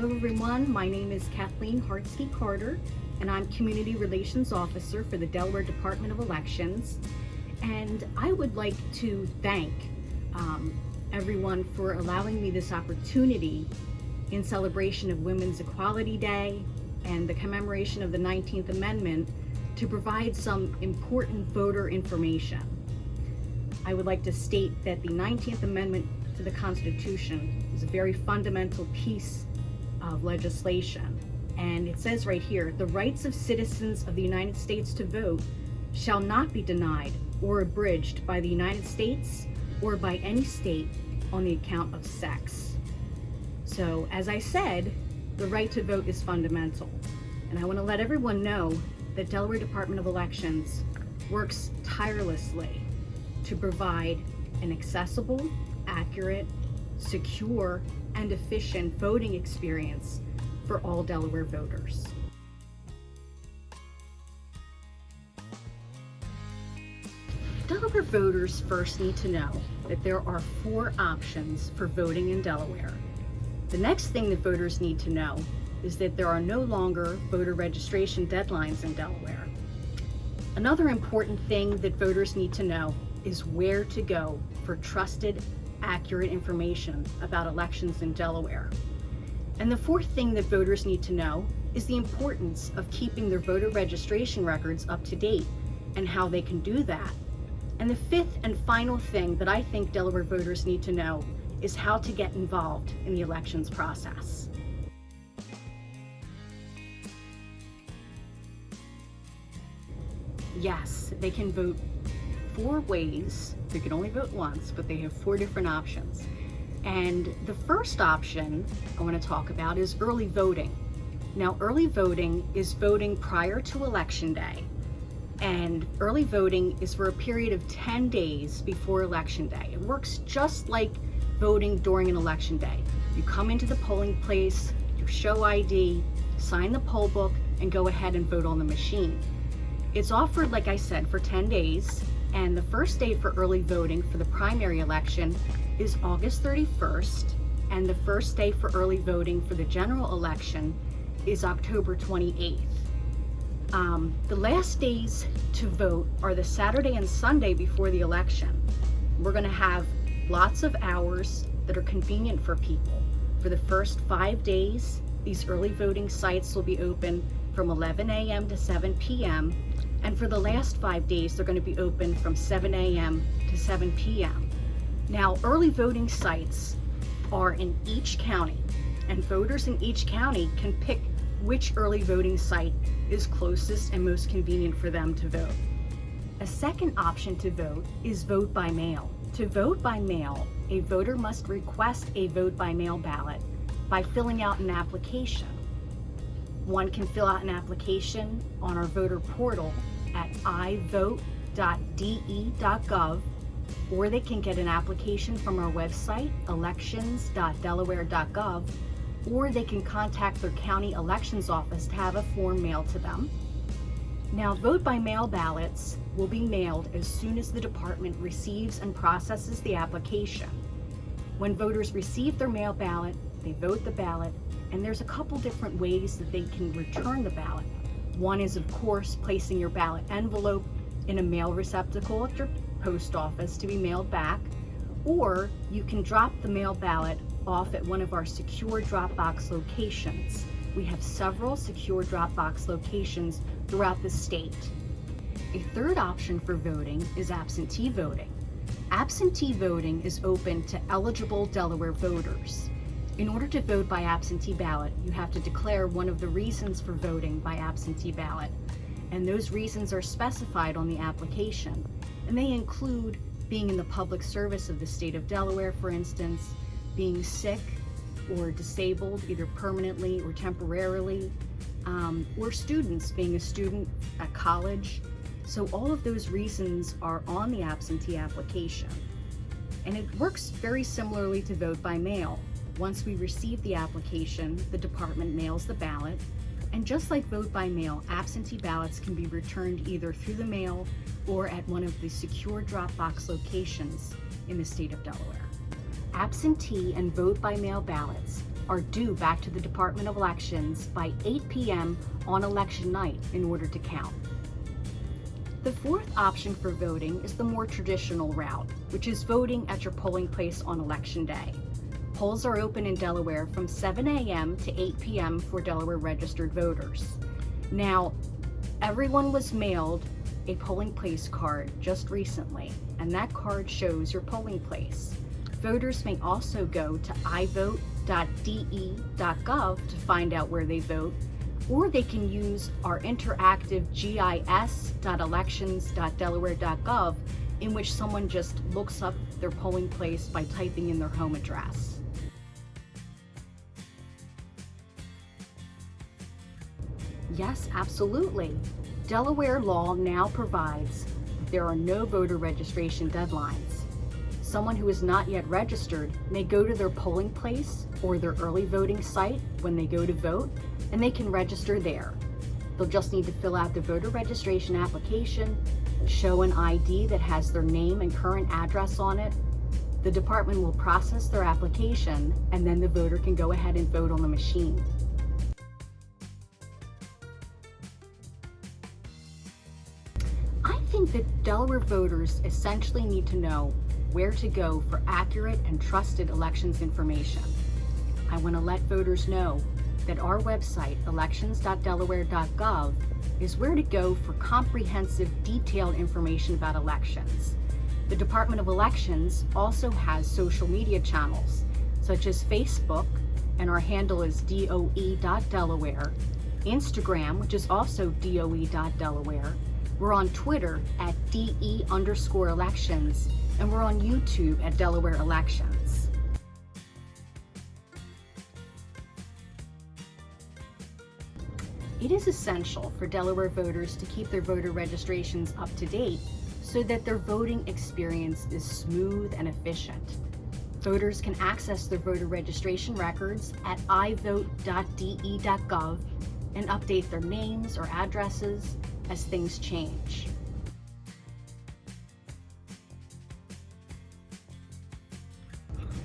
Hello everyone, my name is Cathleen Carter and I'm Community Relations Officer for the Delaware Department of Elections. And I would like to thank everyone for allowing me this opportunity in celebration of Women's Equality Day and the commemoration of the 19th Amendment to provide some important voter information. I would like to state that the 19th Amendment to the Constitution is a very fundamental piece of legislation. And it says right here, the rights of citizens of the United States to vote shall not be denied or abridged by the United States or by any state on the account of sex. So, as I said, the right to vote is fundamental. And I want to let everyone know that Delaware Department of Elections works tirelessly to provide an accessible, accurate, secure, and efficient voting experience for all Delaware voters. Delaware voters first need to know that there are 4 options for voting in Delaware. The next thing that voters need to know is that there are no longer voter registration deadlines in Delaware. Another important thing that voters need to know is where to go for trusted, accurate information about elections in Delaware. And the 4th thing that voters need to know is the importance of keeping their voter registration records up to date and how they can do that. And the 5th and final thing that I think Delaware voters need to know is how to get involved in the elections process. Yes, they can vote 4 ways. They can only vote once, but they have 4 different options. And the first option I want to talk about is early voting. Now, early voting is voting prior to Election Day. And early voting is for a period of 10 days before Election Day. It works just like voting during an election day. You come into the polling place, you show ID, sign the poll book, and go ahead and vote on the machine. It's offered, like I said, for 10 days, and the first day for early voting for the primary election is August 31st, and the first day for early voting for the general election is October 28th. The last days to vote are the Saturday and Sunday before the election. We're going to have lots of hours that are convenient for people. For the first 5 days, these early voting sites will be open from 11 a.m. to 7 p.m. And for the last 5 days, they're going to be open from 7 a.m. to 7 p.m. Now, early voting sites are in each county, and voters in each county can pick which early voting site is closest and most convenient for them to vote. A second option to vote is vote by mail. To vote by mail, a voter must request a vote by mail ballot by filling out an application. One can fill out an application on our voter portal at ivote.de.gov, or they can get an application from our website, elections.delaware.gov, or they can contact their county elections office to have a form mailed to them. Now, vote by mail ballots will be mailed as soon as the department receives and processes the application. When voters receive their mail ballot, they vote the ballot, and there's a couple different ways that they can return the ballot. One is, of course, placing your ballot envelope in a mail receptacle at your post office to be mailed back, or you can drop the mail ballot off at one of our secure drop box locations. We have several secure drop box locations throughout the state. A third option for voting is absentee voting. Absentee voting is open to eligible Delaware voters. In order to vote by absentee ballot, you have to declare one of the reasons for voting by absentee ballot, and those reasons are specified on the application, and they include being in the public service of the state of Delaware, for instance, being sick or disabled, either permanently or temporarily, or students, being a student at college. So all of those reasons are on the absentee application. And it works very similarly to vote by mail. Once we receive the application, the department mails the ballot, and just like vote by mail, absentee ballots can be returned either through the mail or at one of the secure drop box locations in the state of Delaware. Absentee and vote by mail ballots are due back to the Department of Elections by 8 p.m. on election night in order to count. The fourth option for voting is the more traditional route, which is voting at your polling place on election day. Polls are open in Delaware from 7 a.m. to 8 p.m. for Delaware registered voters. Now, everyone was mailed a polling place card just recently, and that card shows your polling place. Voters may also go to ivote.de.gov to find out where they vote, or they can use our interactive gis.elections.delaware.gov, in which someone just looks up their polling place by typing in their home address. Yes, absolutely. Delaware law now provides that there are no voter registration deadlines. Someone who is not yet registered may go to their polling place or their early voting site when they go to vote, and they can register there. They'll just need to fill out the voter registration application, show an ID that has their name and current address on it. The department will process their application, and then the voter can go ahead and vote on the machine. I think that Delaware voters essentially need to know where to go for accurate and trusted elections information. I want to let voters know that our website, elections.delaware.gov, is where to go for comprehensive, detailed information about elections. The Department of Elections also has social media channels, such as Facebook, and our handle is doe.delaware, Instagram, which is also doe.delaware. We're on Twitter at DE_elections, and we're on YouTube at Delaware Elections. It is essential for Delaware voters to keep their voter registrations up to date so that their voting experience is smooth and efficient. Voters can access their voter registration records at ivote.de.gov and update their names or addresses as things change.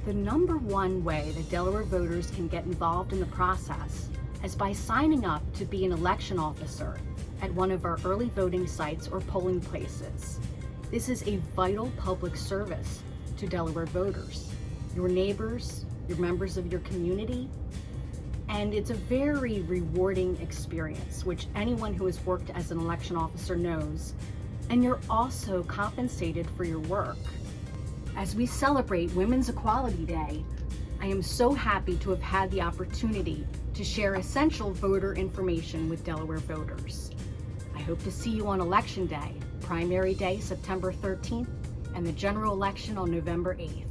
The number one way that Delaware voters can get involved in the process is by signing up to be an election officer at one of our early voting sites or polling places. This is a vital public service to Delaware voters, your neighbors, your members of your community, and it's a very rewarding experience, which anyone who has worked as an election officer knows, and you're also compensated for your work. As we celebrate Women's Equality Day, I am so happy to have had the opportunity to share essential voter information with Delaware voters. I hope to see you on Election Day, Primary Day, September 13th, and the general election on November 8th.